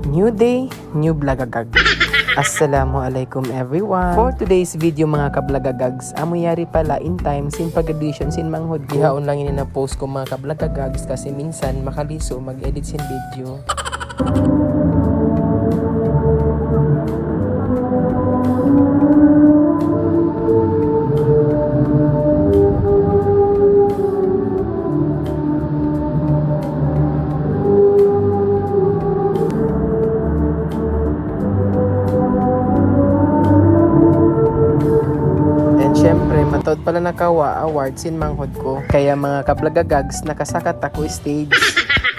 New day, new vlogagag. Assalamualaikum everyone. For today's video mga kablagagags, amuyari pala in time sin pag-edition sin manghod ko. Ihaon lang yun na post ko mga kablagagags kasi minsan makaliso mag-edit sin video. Siyempre, matod pala nakawa award sin manghod ko. Kaya mga kablagagags, nakasakat ako stage.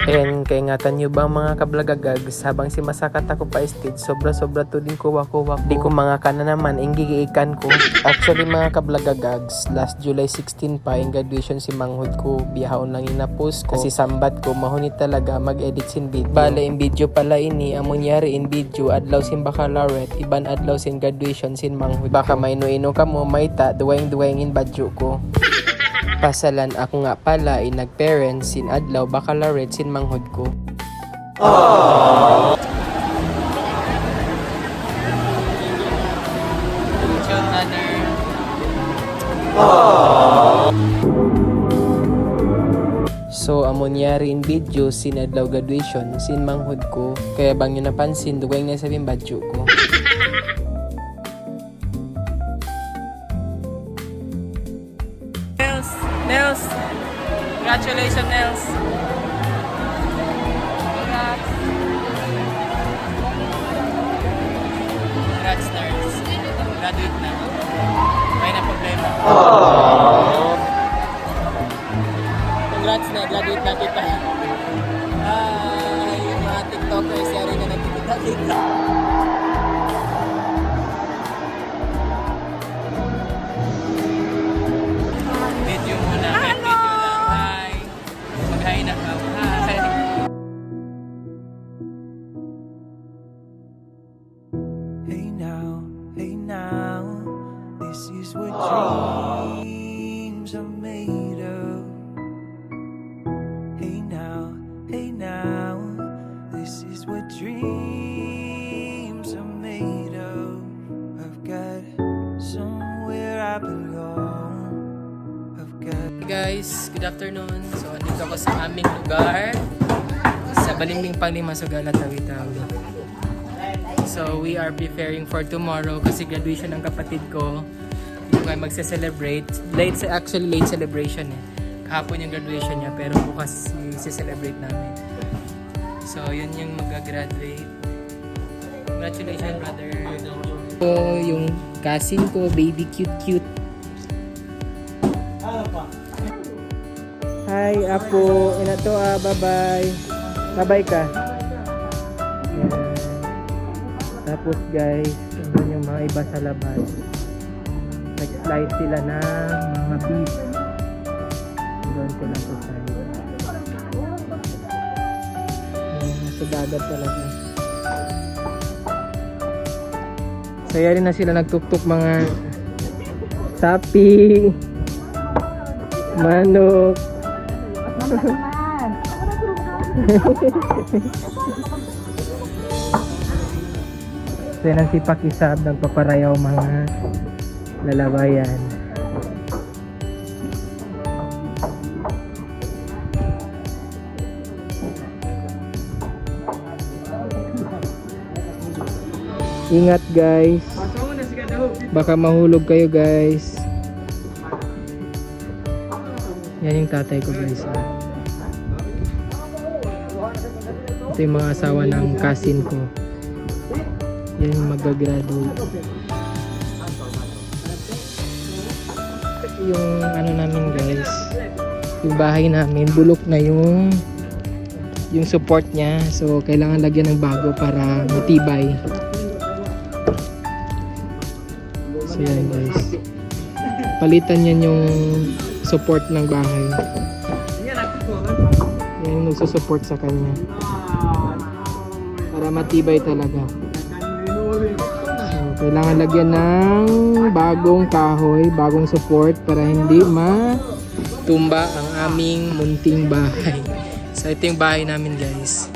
And kaya nga tanyo ba mga kablagagags, habang si masakat ako pa stage, sobra-sobra to din kuwa-kuwa ko. Di ko mga kana naman, ingigiikan ko. Actually mga kablagagags, last July 16 pa, yung graduation si manghod ko. Biyahon lang yung na-post ko. Kasi sambat ko, mahunit talaga mag-edit sin video. Bale, in video pala ini, amunyari in video, adlaw sin baccalaureate, iban adlaw sin graduation sin manghod. Baka may no-ino ka mo, may ta, duweng-duweng in badyo ko. Pasalan ako nga pala ay nag-parents sin adlaw baccalaureate sin manghod ko. Aww. So amonyari in video sin adlaw graduation sin manghod ko. Kaya bang nyo napansin duweng na sabing badyo ko. Nels, congratulations Nels. Congrats Nels. Graduate na. May na problema. Congrats na, graduate na kita. Yung mga TikTokers yari na nagkikita-kita. Video muna. Hello! Hi! Mag-hi na ka. Hi! Hey now, this is what dreams are made of. Hey now, this is what dreams are made of. I've got somewhere I belong. Guys, good afternoon. So, andito ako sa aming lugar sa Balimbing Panglima, Sugalat, Tawi-Tawi. So, we are preparing for tomorrow kasi graduation ng kapatid ko. Dito kayo magse-celebrate. Late celebration eh. Kahapon yung graduation niya pero bukas i-celebrate namin. So, yun yung mag-graduate. Congratulations, brother. So, yung cousin ko, baby cute. Hi, Apo. Ina to bye-bye. Bye-bye ka. Yan. Tapos guys, yun yung mga iba sa labas. Nag-slice sila ng mga beef. Doon sila sa side. Nasa dagat talaga. Saya rin na sila nagtuktok mga sapi, manok. Yan ang si Pakisab nagpaparayaw mga lalabayan. Ingat guys, baka mahulog kayo guys. Yan yung tatay ko guys. Ito yung mga asawa ng cousin ko. Yan yung mag-graduate. Yung ano namin guys, yung bahay namin, bulok na yung support niya. So kailangan lagyan ng bago para matibay. So yan guys. Palitan yan yung support ng bahay. Yan yung nagsusupport sa kanya. Para matibay talaga. So, kailangan lagyan ng bagong kahoy, bagong support para hindi matumba ang aming munting bahay. So ito yung bahay namin guys.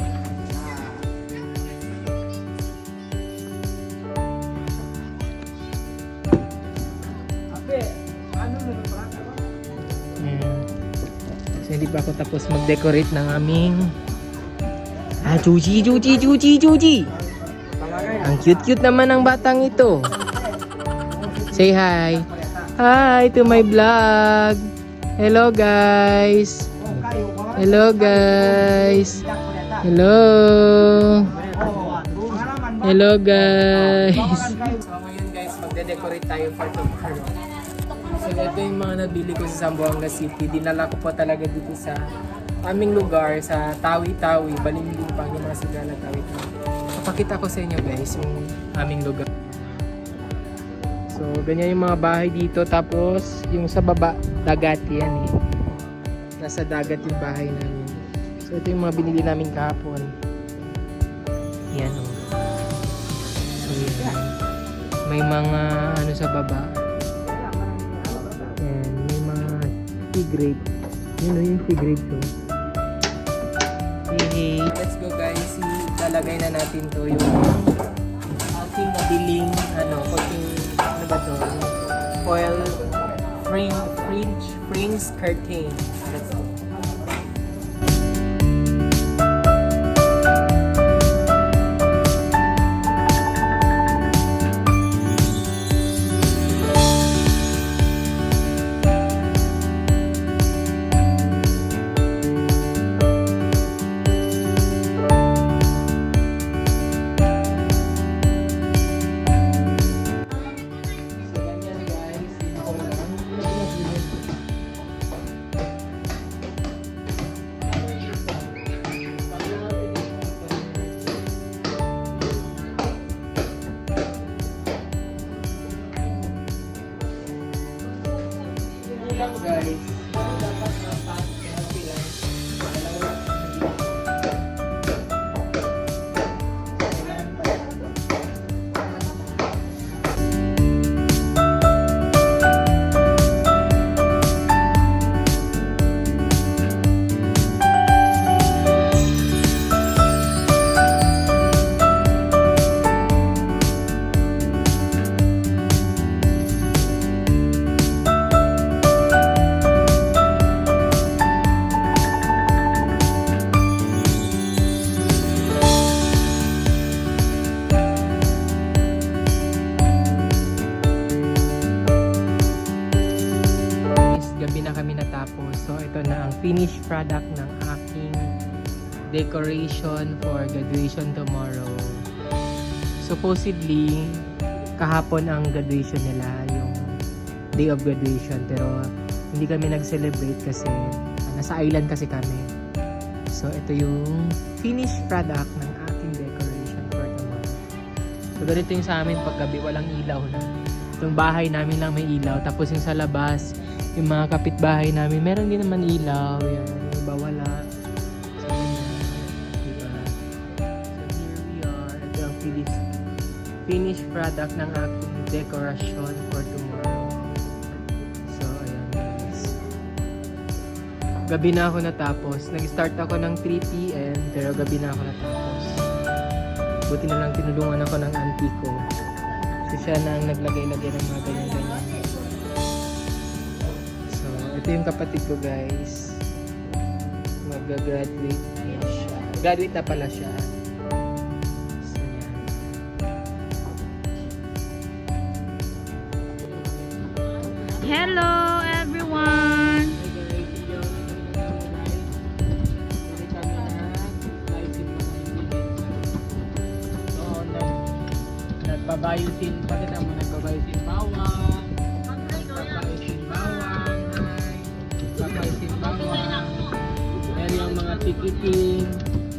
pa ako tapos mag-decorate ng aming Juji. Ang cute-cute naman ng batang ito. Say hi. Hi to my vlog. Hello guys. Hello guys. Hello. Hello guys. So ngayon guys, magde-decorate tayo for tomorrow. So ito yung mga nabili ko sa Zamboanga City. Dinala ko po talaga dito sa aming lugar, sa Tawi-Tawi, Balimbing pang yung mga sigala Tawi-Tawi. Papakita ko sa inyo guys yung aming lugar. So ganyan yung mga bahay dito. Tapos yung sa baba, dagat yan eh. Nasa dagat yung bahay namin. So ito yung mga binili namin kahapon. Yan o. So yan. May mga ano sa baba. Yan. May mga tea grape. Yun o yung tea grape to. Hey, let's go guys. Ilalagay na natin to yung ating nabiling ano ba to? Foil fringe curtain. Let's go. Guys, dapat mapas lang. Gabi na kami natapos. So ito na ang finished product ng aking decoration for graduation tomorrow. Supposedly, kahapon ang graduation nila, yung day of graduation. Pero hindi kami nag-celebrate kasi nasa island kasi kami. So ito yung finished product ng aking decoration for tomorrow. So ganito yung sa amin paggabi, walang ilaw na. Yung bahay namin lang may ilaw. Tapos yung sa labas, yung mga kapitbahay namin, meron din naman ilaw. Yan, yung iba wala. So, diba? So, here we are. Ito ang finished product ng aking decoration for tomorrow. So, ayan guys. Gabi na ako natapos. Nag-start ako ng 3 PM, pero gabi na ako natapos. Buti na lang tinulungan ako ng auntie ko. So, siya na ang naglagay-lagay ng mga ganyan-ganyan. Ito yung kapatid ko guys. Mag-graduate na siya. Graduate na pala siya. So, yan. Hello everyone! Nagbabayusin. Pakita mo, nagbabayusin bawang. Nagbabayusin bawang. Nagbabayusin bawang. Meron yung mga tikiting.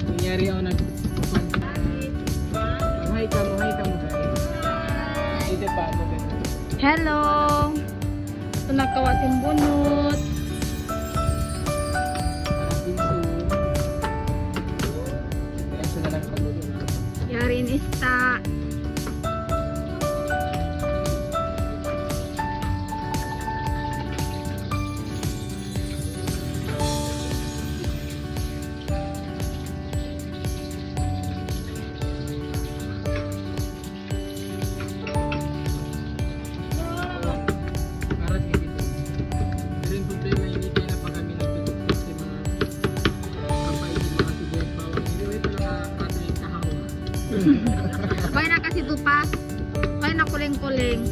Kunyari ako Hi ka mo guys. Dito pa ako ganun. Hello! Ito nakawating bunot. Parang pinso. Diretso na lang pagluto na. Yarin ista. Karat nga dito. Pero yung problema yun ito na pag kami nagtutok sa mga Bay na kasi tupa. Bay na kuling-kuling.